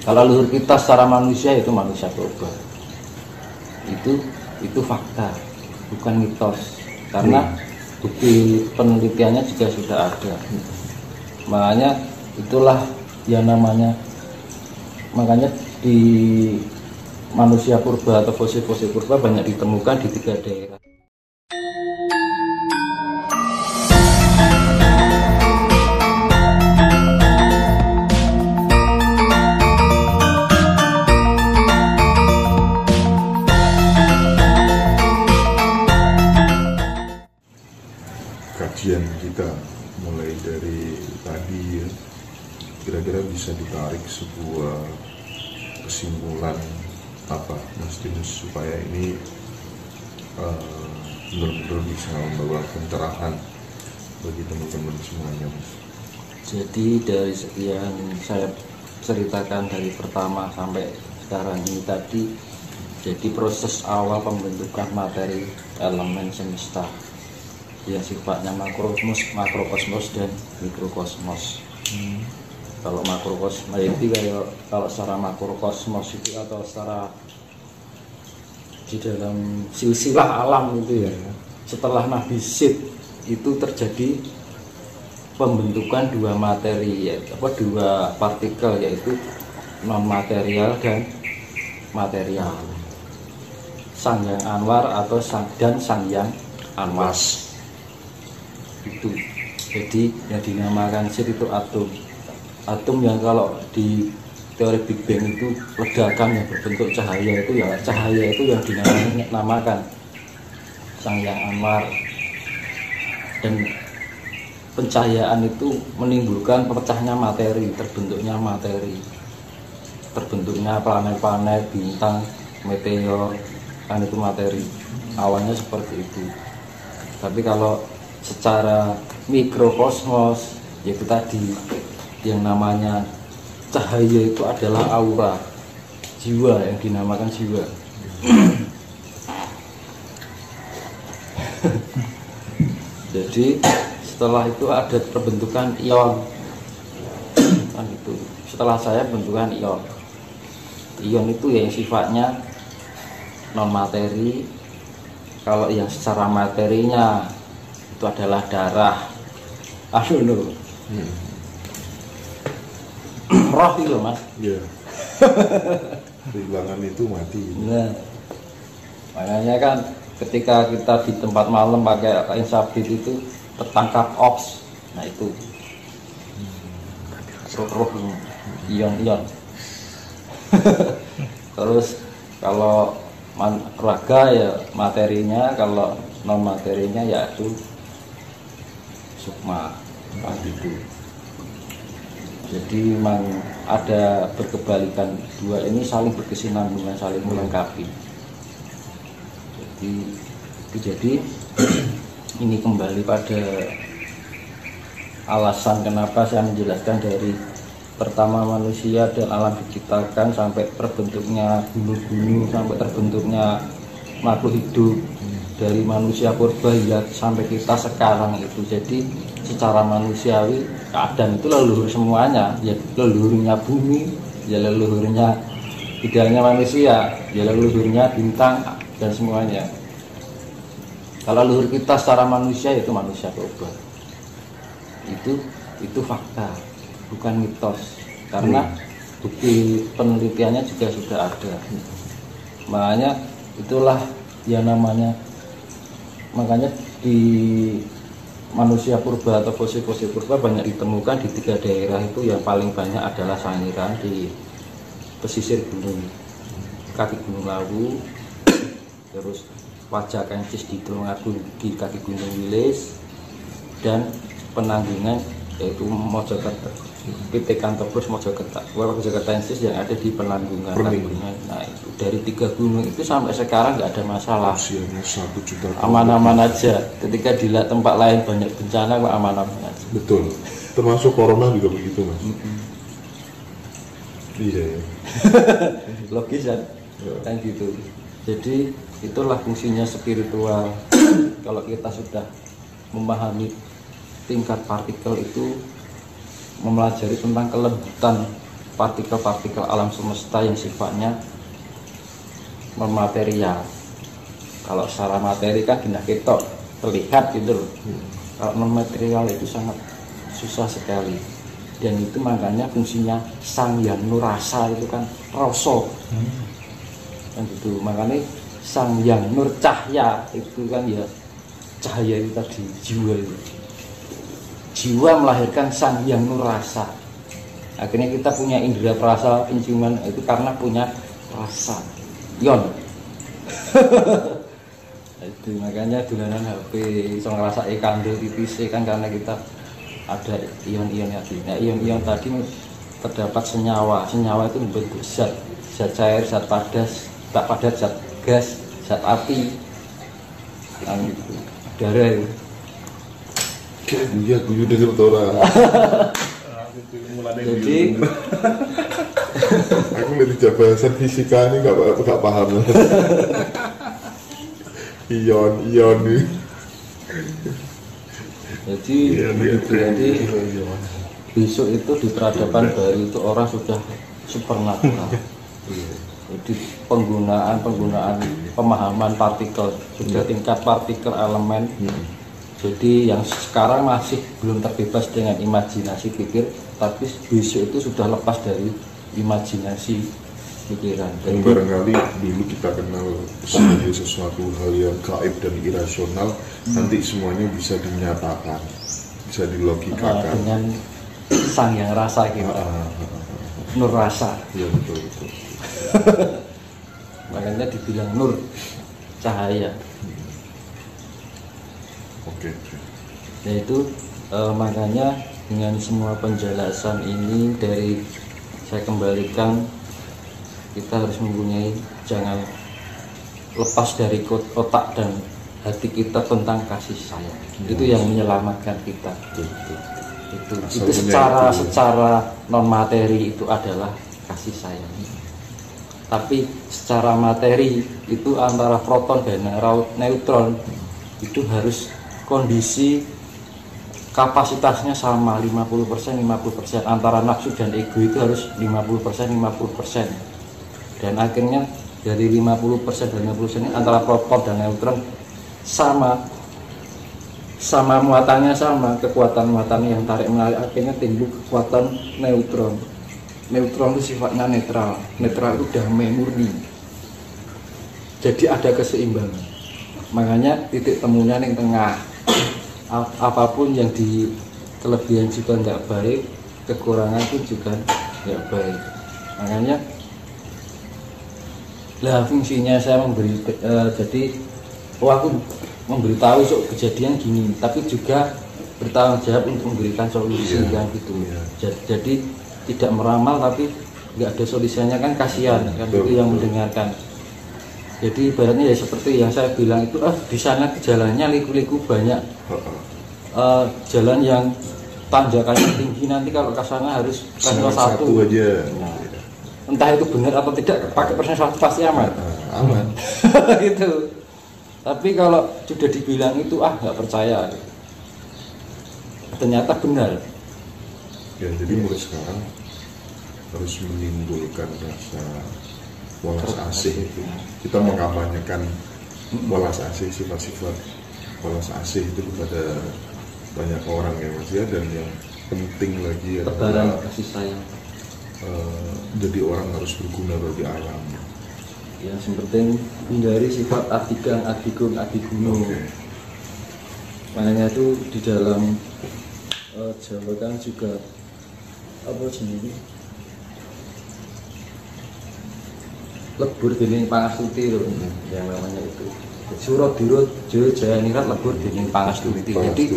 Kalau leluhur kita secara manusia itu manusia purba. Itu fakta, bukan mitos. Karena bukti penelitiannya juga sudah ada. Makanya itulah yang makanya di manusia purba atau fosil-fosil purba banyak ditemukan di 3 daerah. Kajian kita mulai dari tadi ya, kira-kira bisa ditarik sebuah kesimpulan apa Mas Dinus supaya ini benar-benar bisa membawa pencerahan bagi teman-teman semuanya, Mas. Jadi dari sekian saya ceritakan dari pertama sampai sekarang ini tadi, jadi proses awal pembentukan materi elemen semesta yang sifatnya makrokosmos dan mikrokosmos. Kalau makrokosmos itu kalau secara makrokosmos itu atau secara di dalam silsilah alam itu ya, setelah Nabi Sid itu terjadi pembentukan 2 materi, dua partikel, yaitu non material dan material, Sangyang Anwar atau dan Sangyang Anwas. Itu jadi yang dinamakan Sid itu atom yang kalau di teori Big Bang itu ledakan yang berbentuk cahaya itu ya, cahaya itu yang dinamakan Sangyang Anwar. Dan pencahayaan itu menimbulkan pecahnya materi, terbentuknya planet-planet, bintang, meteor, kan itu materi. Awalnya seperti itu. Tapi kalau secara mikrokosmos, yaitu tadi yang namanya cahaya itu adalah aura, jiwa, yang dinamakan jiwa. Jadi setelah itu ada perbentukan ion, kan itu. Setelah saya bentukan ion, ion itu yang sifatnya non materi. Kalau yang secara materinya itu adalah darah, roh itu loh, Mas. Iya. Kehilangan itu mati. Nah, makanya kan ketika kita di tempat malam pakai kain sabit itu tertangkap oks, nah itu roh ion. Terus kalau raga ya materinya, kalau non materinya ya itu sukma, kan itu. Jadi memang ada berkebalikan, 2 ini saling berkesinambungan, saling melengkapi. Jadi ini kembali pada alasan kenapa saya menjelaskan dari pertama manusia dan alam diciptakan sampai terbentuknya gunung-gunung, sampai terbentuknya makhluk hidup, dari manusia purba hingga sampai kita sekarang itu. Jadi secara manusiawi Adam itu leluhur semuanya, ya leluhurnya bumi, ya leluhurnya tidak hanya manusia, ya leluhurnya bintang dan semuanya. Kalau leluhur kita secara manusia itu manusia purba. Itu fakta, bukan mitos. Karena bukti penelitiannya juga sudah ada. Makanya itulah yang makanya di manusia purba atau fosil-fosil purba banyak ditemukan di 3 daerah itu. Yang paling banyak adalah Sangiran di pesisir gunung, kaki Gunung Lawu, terus Wajah Kencis di Tulungagung di kaki Gunung Wilis, dan Penanggungan yaitu Mojokerto, Pitekan Tebus Mojokertensis yang ada di Penanggungan. Nah itu dari 3 gunung itu sampai sekarang nggak ada masalah. Usianya 1 juta tahun. Aman-aman aja. Ketika di tempat lain banyak bencana, kok aman-aman aja. Betul. Termasuk corona juga begitu, Mas. Iya ya. Logis kan gitu. Jadi itulah fungsinya spiritual. Kalau kita sudah memahami tingkat partikel itu, mempelajari tentang kelembutan partikel-partikel alam semesta yang sifatnya non-material. Kalau secara materi kan gina ketok terlihat gitu loh. Kalau non-material itu sangat susah sekali. Dan itu makanya fungsinya Sang Hyang Nurrasa itu kan rasa. Kan gitu. Makanya Sang Hyang Nur Cahya itu kan ya cahaya itu tadi, jiwa itu. Jiwa melahirkan Sang Hyang Nurrasa. Akhirnya kita punya indera perasa penciuman itu karena punya rasa. Yon. Itu makanya dolanan HP bisa ngerasa kandel tipis kan karena kita ada ion-ion tadi. Nah, ion-ion tadi terdapat senyawa. Senyawa itu membentuk zat cair, zat padas, tak padat, zat gas, zat api. Nah, itu darah itu. Iya, gue denger tora. Jadi aku lebih bahasan fisika ini nggak paham. Ion nih. Jadi besok itu di peradaban baru itu orang sudah supernatural. Jadi penggunaan pemahaman partikel sudah tingkat partikel elemen. Jadi yang sekarang masih belum terbebas dengan imajinasi pikir, tapi besok itu sudah lepas dari imajinasi pikiran. Dan barangkali dulu kita kenal sebagai sesuatu hal yang gaib dan irasional, nanti semuanya bisa dinyatakan, bisa dilogikakan dengan Sang Hyang Rasa kita, Nur Rasa. Ya betul. Makanya dibilang nur, cahaya. Oke. Yaitu makanya dengan semua penjelasan ini dari saya kembalikan, kita harus mempunyai, jangan lepas dari otak dan hati kita tentang kasih sayang. Itu yang menyelamatkan kita. Itu secara non materi itu adalah kasih sayang. Tapi secara materi itu antara proton dan neutron itu harus kondisi kapasitasnya sama 50% antara nafsu dan ego itu harus 50% dan akhirnya dari 50% dan 50% ini antara proton dan neutron sama muatannya sama, kekuatan muatannya yang tarik menarik, akhirnya timbul kekuatan neutron. Neutron itu sifatnya netral itu damai murni, jadi ada keseimbangan. Makanya titik temunya yang tengah. Apapun yang di kelebihan juga nggak baik, kekurangan pun juga nggak baik. Makanya lah fungsinya saya memberi jadi aku memberitahu soal kejadian gini, tapi juga bertanggung jawab untuk memberikan solusi kan gitu. Jadi tidak meramal tapi nggak ada solusinya kan kasihan kan itu yang mendengarkan. Jadi ibaratnya ya seperti yang saya bilang itu, di sana jalannya liku-liku banyak, jalan yang tanjakannya tinggi, nanti kalau ke sana harus persentase satu aja. Nah, entah itu benar atau tidak, pakai persentase pasti aman. Aman. Gitu. Tapi kalau sudah dibilang itu nggak percaya, ternyata benar. Ya jadi mulai sekarang harus menimbulkan rasa walas asih itu. Kita mengamanyakan walas asih, sifat-sifat walas asih itu kepada banyak orang yang masih ada, dan yang penting lagi adalah kasih sayang. Jadi orang harus berguna bagi alam. Yang penting hindari sifat adigang, adigung, adiguno. Makanya itu di dalam Jawa kan juga apa jenis lebur dening pangastuti loh, yang namanya itu. Surat dirut jaya nirat lebur dening pangastuti. Jadi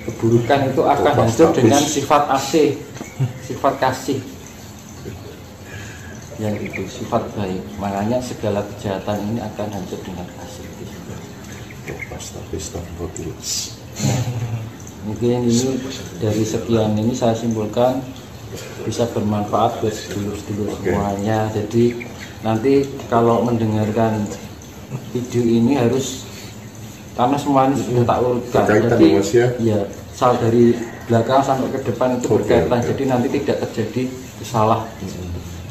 keburukan itu akan hancur dengan sifat asih, sifat kasih. Yang itu sifat baik. Makanya segala kejahatan ini akan hancur dengan kasih. Mungkin ini dari sekian ini saya simpulkan bisa bermanfaat buat sedulur-sedulur semuanya. Jadi nanti kalau mendengarkan video ini harus, karena semuanya sudah tak urutkan, jadi ya dari belakang sampai ke depan itu berkaitan, jadi nanti tidak terjadi salah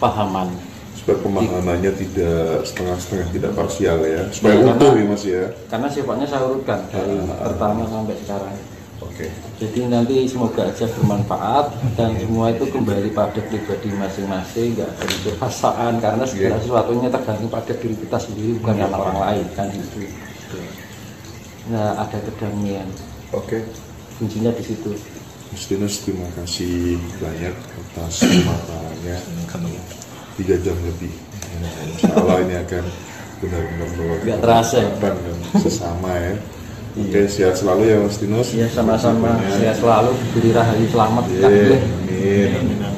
pahaman. Supaya pemahamannya tidak setengah-setengah, tidak parsial ya, supaya Ya, utuh ya Mas ya. Karena sifatnya saya urutkan dari pertama sampai sekarang. Oke. Jadi nanti semoga aja bermanfaat dan semua itu kembali pada pribadi masing-masing, nggak ada unsur paksaan karena segala sesuatunya tergantung pada diri kita sendiri bukan karena orang lain kan itu. Nah ada kedamaian. Oke. Kuncinya di situ. Justinus, terima kasih banyak atas pemaparannya 3 jam lebih. Insya Allah ini akan benar-benar Nggak terasa ya? dan sesama ya. Oke, sehat selalu ya Mas Justinus. Ya sama-sama, sehat selalu, diberi rahayu selamat. Amin.